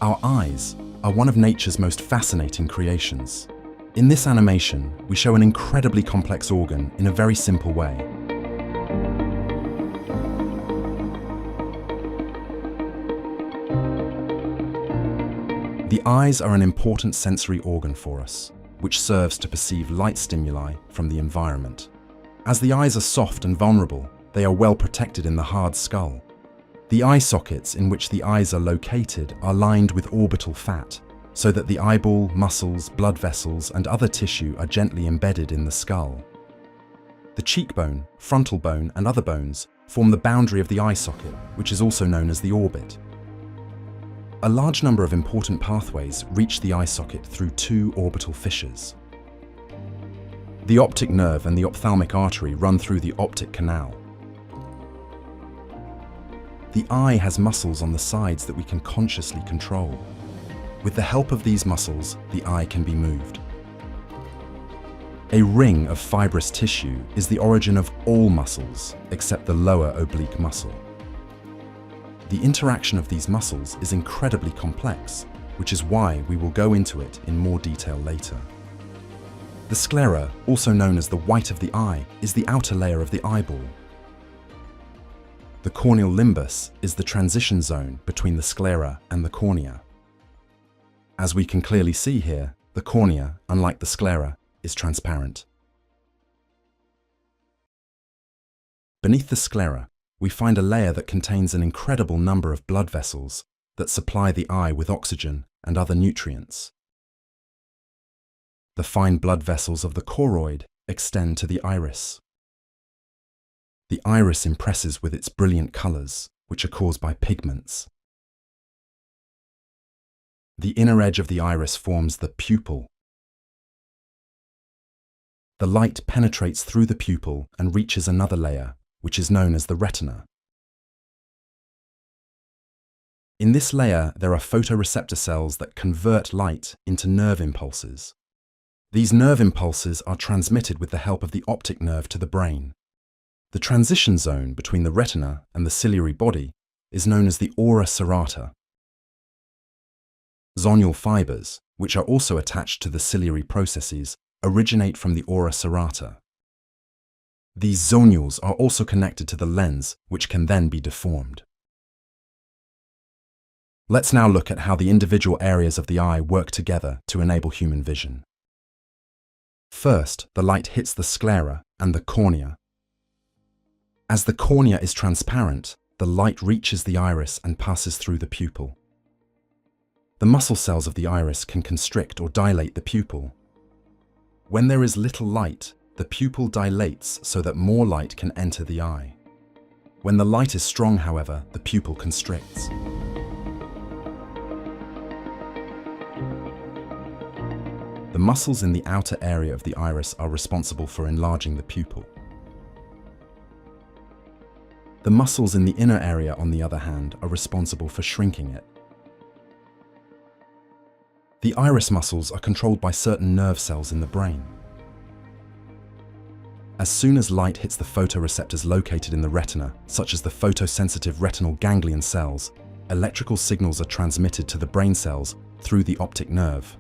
Our eyes are one of nature's most fascinating creations. In this animation, we show an incredibly complex organ in a very simple way. The eyes are an important sensory organ for us, which serves to perceive light stimuli from the environment. As the eyes are soft and vulnerable, they are well protected in the hard skull. The eye sockets in which the eyes are located are lined with orbital fat, so that the eyeball, muscles, blood vessels, and other tissue are gently embedded in the skull. The cheekbone, frontal bone, and other bones form the boundary of the eye socket, which is also known as the orbit. A large number of important pathways reach the eye socket through two orbital fissures. The optic nerve and the ophthalmic artery run through the optic canal. The eye has muscles on the sides that we can consciously control. With the help of these muscles, the eye can be moved. A ring of fibrous tissue is the origin of all muscles except the lower oblique muscle. The interaction of these muscles is incredibly complex, which is why we will go into it in more detail later. The sclera, also known as the white of the eye, is the outer layer of the eyeball. The corneal limbus is the transition zone between the sclera and the cornea. As we can clearly see here, the cornea, unlike the sclera, is transparent. Beneath the sclera, we find a layer that contains an incredible number of blood vessels that supply the eye with oxygen and other nutrients. The fine blood vessels of the choroid extend to the iris. The iris impresses with its brilliant colors, which are caused by pigments. The inner edge of the iris forms the pupil. The light penetrates through the pupil and reaches another layer, which is known as the retina. In this layer, there are photoreceptor cells that convert light into nerve impulses. These nerve impulses are transmitted with the help of the optic nerve to the brain. The transition zone between the retina and the ciliary body is known as the ora serrata. Zonual fibers, which are also attached to the ciliary processes, originate from the ora serrata. These zonules are also connected to the lens, which can then be deformed. Let's now look at how the individual areas of the eye work together to enable human vision. First, the light hits the sclera and the cornea. As the cornea is transparent, the light reaches the iris and passes through the pupil. The muscle cells of the iris can constrict or dilate the pupil. When there is little light, the pupil dilates so that more light can enter the eye. When the light is strong, however, the pupil constricts. The muscles in the outer area of the iris are responsible for enlarging the pupil. The muscles in the inner area, on the other hand, are responsible for shrinking it. The iris muscles are controlled by certain nerve cells in the brain. As soon as light hits the photoreceptors located in the retina, such as the photosensitive retinal ganglion cells, electrical signals are transmitted to the brain cells through the optic nerve.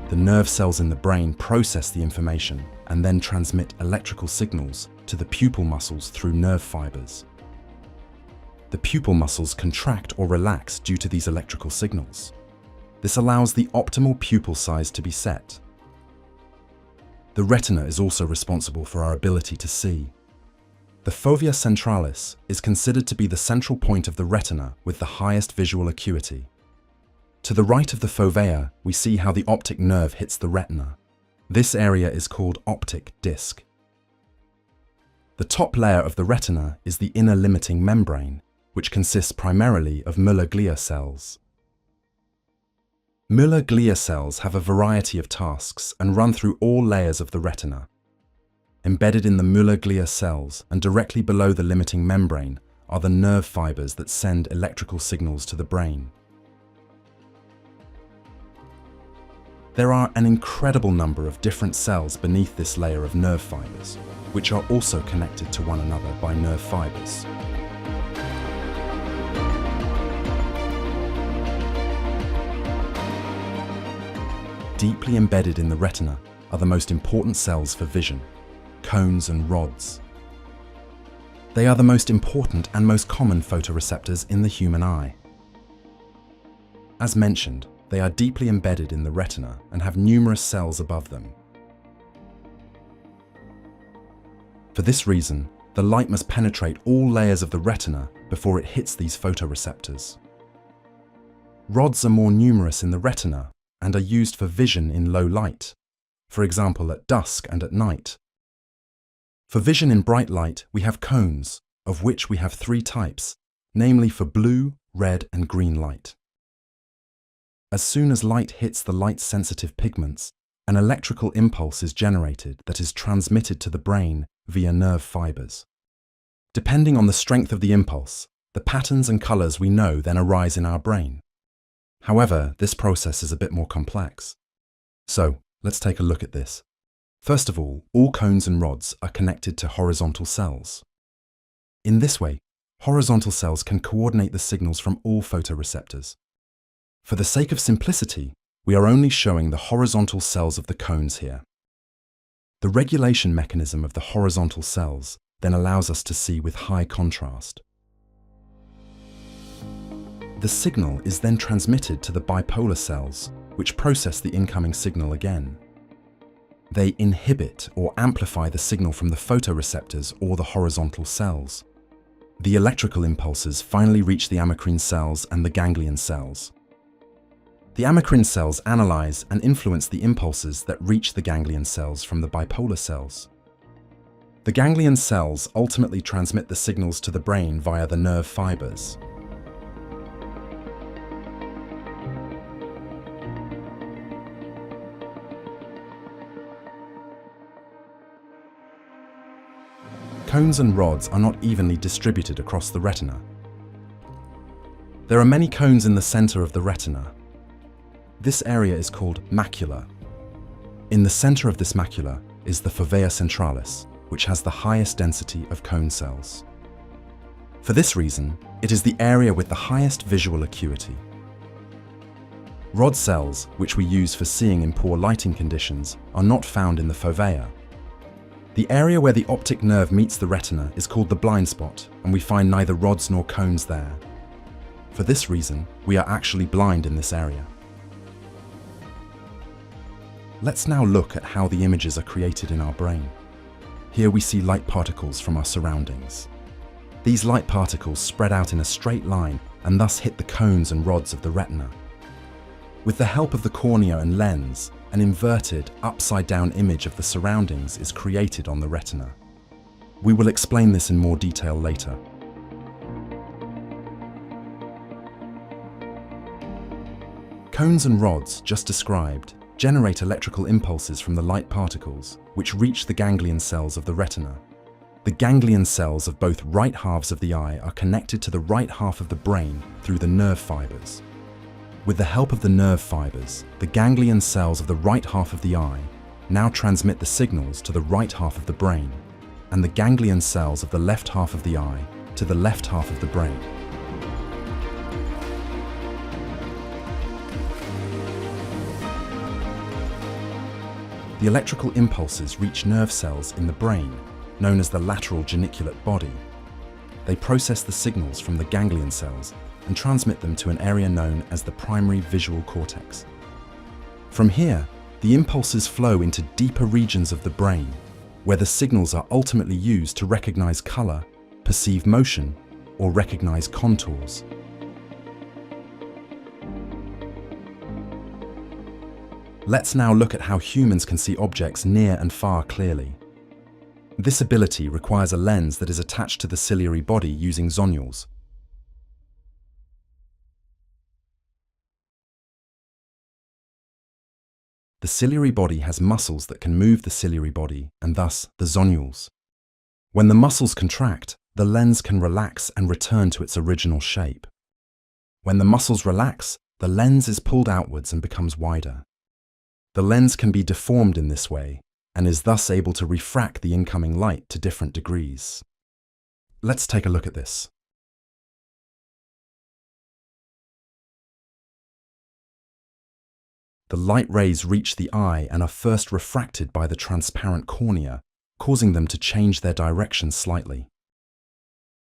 The nerve cells in the brain process the information and then transmit electrical signals to the pupil muscles through nerve fibers. The pupil muscles contract or relax due to these electrical signals. This allows the optimal pupil size to be set. The retina is also responsible for our ability to see. The fovea centralis is considered to be the central point of the retina with the highest visual acuity. To the right of the fovea, we see how the optic nerve hits the retina. This area is called optic disc. The top layer of the retina is the inner limiting membrane, which consists primarily of Müller glia cells. Müller glia cells have a variety of tasks and run through all layers of the retina. Embedded in the Müller glia cells and directly below the limiting membrane are the nerve fibers that send electrical signals to the brain. There are an incredible number of different cells beneath this layer of nerve fibers, which are also connected to one another by nerve fibers. deeply embedded in the retina are the most important cells for vision, cones and rods. They are the most important and most common photoreceptors in the human eye. As mentioned, they are deeply embedded in the retina and have numerous cells above them. For this reason, the light must penetrate all layers of the retina before it hits these photoreceptors. Rods are more numerous in the retina and are used for vision in low light, for example at dusk and at night. For vision in bright light, we have cones, of which we have 3 types, namely for blue, red and green light. As soon as light hits the light-sensitive pigments, an electrical impulse is generated that is transmitted to the brain via nerve fibers. Depending on the strength of the impulse, the patterns and colors we know then arise in our brain. However, this process is a bit more complex. So, let's take a look at this. First of all cones and rods are connected to horizontal cells. In this way, horizontal cells can coordinate the signals from all photoreceptors. For the sake of simplicity, we are only showing the horizontal cells of the cones here. The regulation mechanism of the horizontal cells then allows us to see with high contrast. The signal is then transmitted to the bipolar cells, which process the incoming signal again. They inhibit or amplify the signal from the photoreceptors or the horizontal cells. The electrical impulses finally reach the amacrine cells and the ganglion cells. The amacrine cells analyze and influence the impulses that reach the ganglion cells from the bipolar cells. The ganglion cells ultimately transmit the signals to the brain via the nerve fibers. Cones and rods are not evenly distributed across the retina. There are many cones in the center of the retina. This area is called macula. In the center of this macula is the fovea centralis, which has the highest density of cone cells. For this reason, it is the area with the highest visual acuity. Rod cells, which we use for seeing in poor lighting conditions, are not found in the fovea. The area where the optic nerve meets the retina is called the blind spot, and we find neither rods nor cones there. For this reason, we are actually blind in this area. Let's now look at how the images are created in our brain. Here we see light particles from our surroundings. These light particles spread out in a straight line and thus hit the cones and rods of the retina. With the help of the cornea and lens, an inverted, upside-down image of the surroundings is created on the retina. We will explain this in more detail later. Cones and rods, just described, generate electrical impulses from the light particles, which reach the ganglion cells of the retina. The ganglion cells of both right halves of the eye are connected to the right half of the brain through the nerve fibers. With the help of the nerve fibers, the ganglion cells of the right half of the eye now transmit the signals to the right half of the brain, and the ganglion cells of the left half of the eye to the left half of the brain. The electrical impulses reach nerve cells in the brain, known as the lateral geniculate body. They process the signals from the ganglion cells and transmit them to an area known as the primary visual cortex. From here, the impulses flow into deeper regions of the brain, where the signals are ultimately used to recognize color, perceive motion, or recognize contours. Let's now look at how humans can see objects near and far clearly. This ability requires a lens that is attached to the ciliary body using zonules. The ciliary body has muscles that can move the ciliary body, and thus the zonules. When the muscles contract, the lens can relax and return to its original shape. When the muscles relax, the lens is pulled outwards and becomes wider. The lens can be deformed in this way, and is thus able to refract the incoming light to different degrees. Let's take a look at this. the light rays reach the eye and are first refracted by the transparent cornea, causing them to change their direction slightly.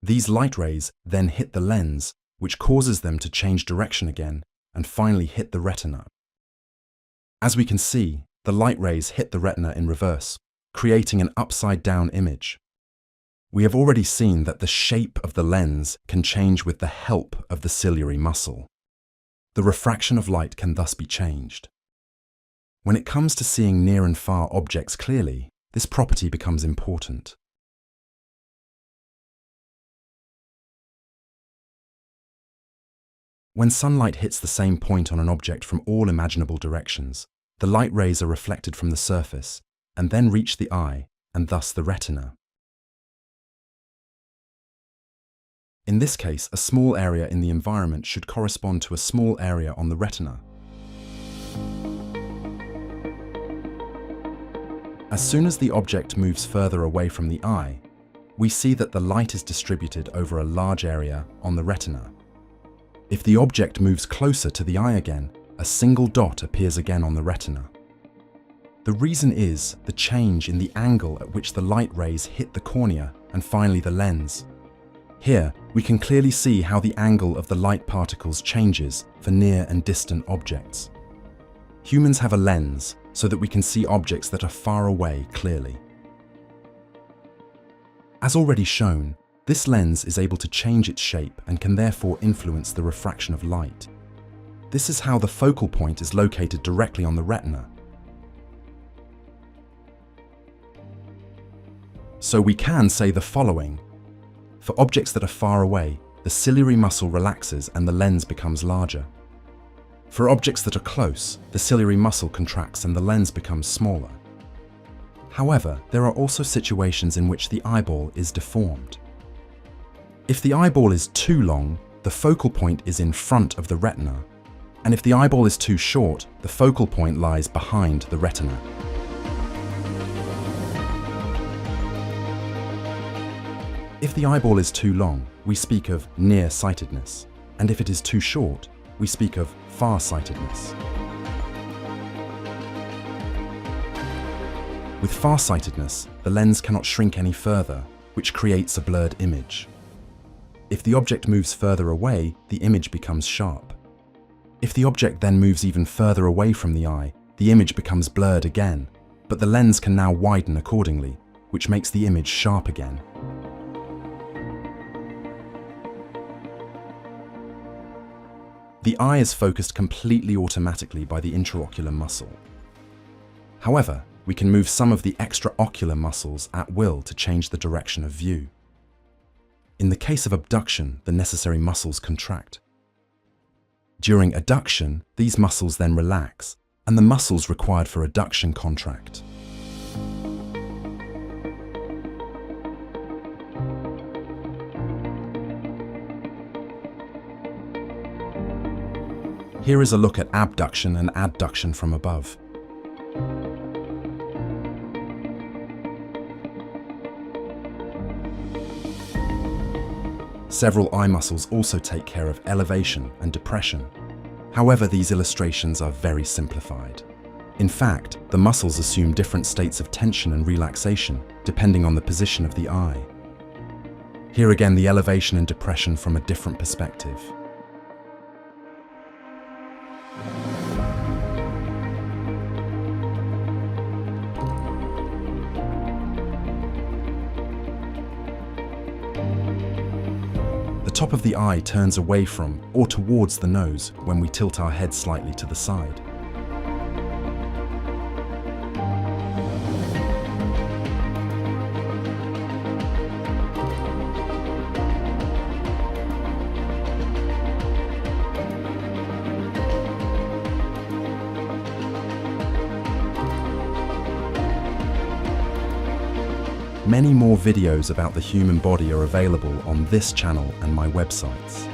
These light rays then hit the lens, which causes them to change direction again and finally hit the retina. As we can see, the light rays hit the retina in reverse, creating an upside-down image. We have already seen that the shape of the lens can change with the help of the ciliary muscle. The refraction of light can thus be changed. When it comes to seeing near and far objects clearly, this property becomes important. When sunlight hits the same point on an object from all imaginable directions, the light rays are reflected from the surface and then reach the eye and thus the retina. In this case, a small area in the environment should correspond to a small area on the retina. As soon as the object moves further away from the eye, we see that the light is distributed over a large area on the retina. If the object moves closer to the eye again, a single dot appears again on the retina. The reason is the change in the angle at which the light rays hit the cornea and finally the lens. Here, we can clearly see how the angle of the light particles changes for near and distant objects. Humans have a lens so that we can see objects that are far away clearly. As already shown, this lens is able to change its shape and can therefore influence the refraction of light. This is how the focal point is located directly on the retina. So we can say the following. For objects that are far away, the ciliary muscle relaxes and the lens becomes larger. For objects that are close, the ciliary muscle contracts and the lens becomes smaller. However, there are also situations in which the eyeball is deformed. If the eyeball is too long, the focal point is in front of the retina, and if the eyeball is too short, the focal point lies behind the retina. If the eyeball is too long, we speak of near-sightedness, and if it is too short, we speak of far-sightedness. With far-sightedness, the lens cannot shrink any further, which creates a blurred image. If the object moves further away, the image becomes sharp. If the object then moves even further away from the eye, the image becomes blurred again, but the lens can now widen accordingly, which makes the image sharp again. The eye is focused completely automatically by the intraocular muscle. However, we can move some of the extraocular muscles at will to change the direction of view. In the case of abduction, the necessary muscles contract. During adduction, these muscles then relax, and the muscles required for adduction contract. Here is a look at abduction and adduction from above. Several eye muscles also take care of elevation and depression. However, these illustrations are very simplified. In fact, the muscles assume different states of tension and relaxation, depending on the position of the eye. Here again, the elevation and depression from a different perspective. The top of the eye turns away from or towards the nose when we tilt our head slightly to the side. Many more videos about the human body are available on this channel and my websites.